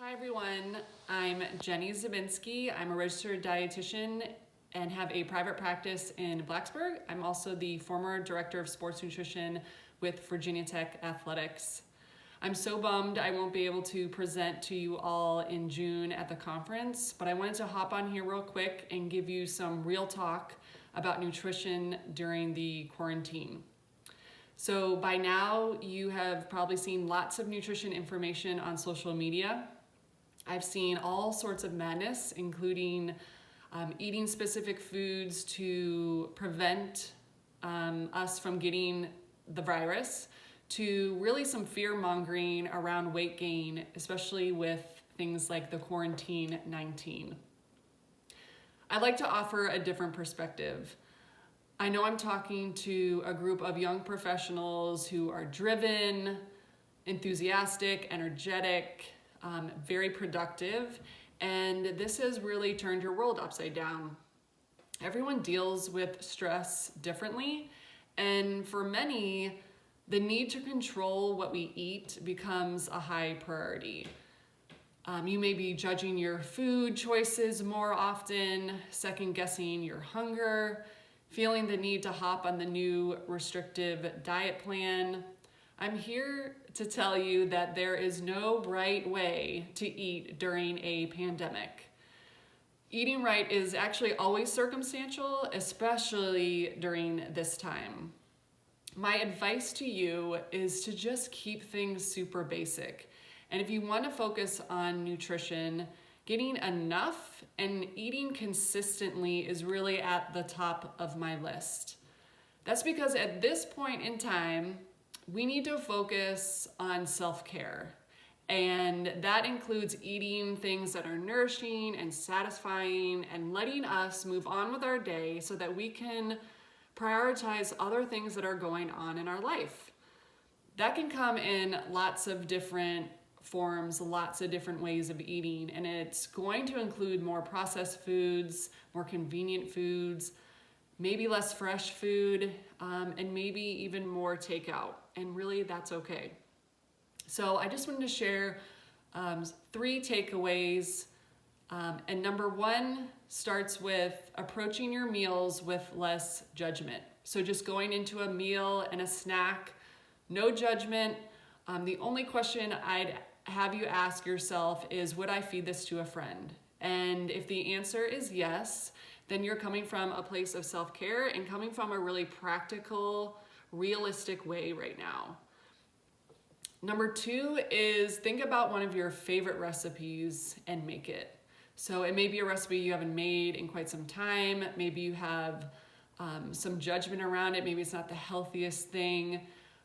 Hi everyone, I'm Jennie Zabinsky. I'm a registered dietitian and have a private practice in Blacksburg. I'm also the former director of sports nutrition with Virginia Tech Athletics. I'm so bummed I won't be able to present to you all in June at the conference, but I wanted to hop on here real quick and give you some real talk about nutrition during the quarantine. So by now you have probably seen lots of nutrition information on social media. I've seen all sorts of madness, including eating specific foods to prevent us from getting the virus, to really some fear mongering around weight gain, especially with things like the quarantine 19. I'd like to offer a different perspective. I know I'm talking to a group of young professionals who are driven, enthusiastic, energetic, very productive, and this has really turned your world upside down. Everyone deals with stress differently, and for many, the need to control what we eat becomes a high priority. You may be judging your food choices more often, second guessing your hunger, feeling the need to hop on the new restrictive diet plan. I'm here to tell you that there is no right way to eat during a pandemic. Eating right is actually always circumstantial, especially during this time. My advice to you is to just keep things super basic. And if you want to focus on nutrition, getting enough and eating consistently is really at the top of my list. That's because at this point in time, we need to focus on self-care. And that includes eating things that are nourishing and satisfying and letting us move on with our day so that we can prioritize other things that are going on in our life. That can come in lots of different forms, lots of different ways of eating, and it's going to include more processed foods, more convenient foods, maybe less fresh food, and maybe even more takeout, and really that's okay. So I just wanted to share 3 takeaways, and number 1 starts with approaching your meals with less judgment. So just going into a meal and a snack, no judgment. The only question I'd have you ask yourself is, would I feed this to a friend? And if the answer is yes, then you're coming from a place of self-care and coming from a really practical, realistic way right now. Number 2 is think about one of your favorite recipes and make it. So it may be a recipe you haven't made in quite some time. Maybe you have some judgment around it. Maybe it's not the healthiest thing,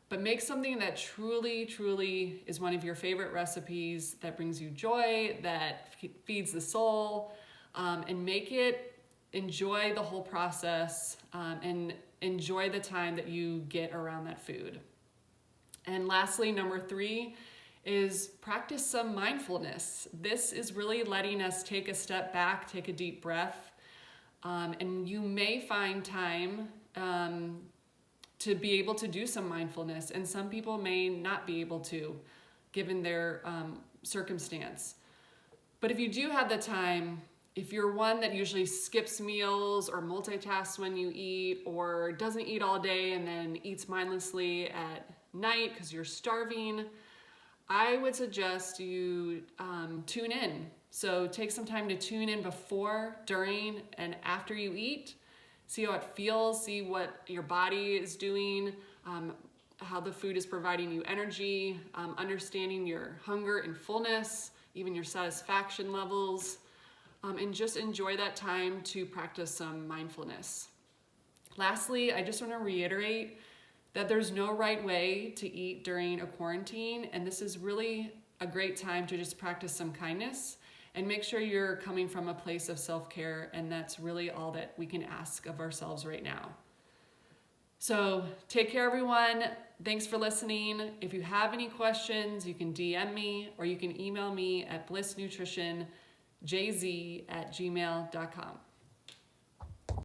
but make something that truly, truly is one of your favorite recipes that brings you joy, that feeds the soul, and make it. Enjoy the whole process and enjoy the time that you get around that food. And lastly, number 3 is practice some mindfulness. This is really letting us take a step back, take a deep breath, and you may find time to be able to do some mindfulness, and some people may not be able to, given their circumstance. But if you do have the time, if you're one that usually skips meals or multitasks when you eat or doesn't eat all day and then eats mindlessly at night because you're starving, I would suggest you tune in. So take some time to tune in before, during, and after you eat. See how it feels, see what your body is doing, how the food is providing you energy, understanding your hunger and fullness, even your satisfaction levels. And just enjoy that time to practice some mindfulness. Lastly, I just want to reiterate that there's no right way to eat during a quarantine, and this is really a great time to just practice some kindness and make sure you're coming from a place of self-care, and that's really all that we can ask of ourselves right now. So take care, everyone. Thanks for listening. If you have any questions, you can DM me or you can email me at blissnutritionjz@gmail.com.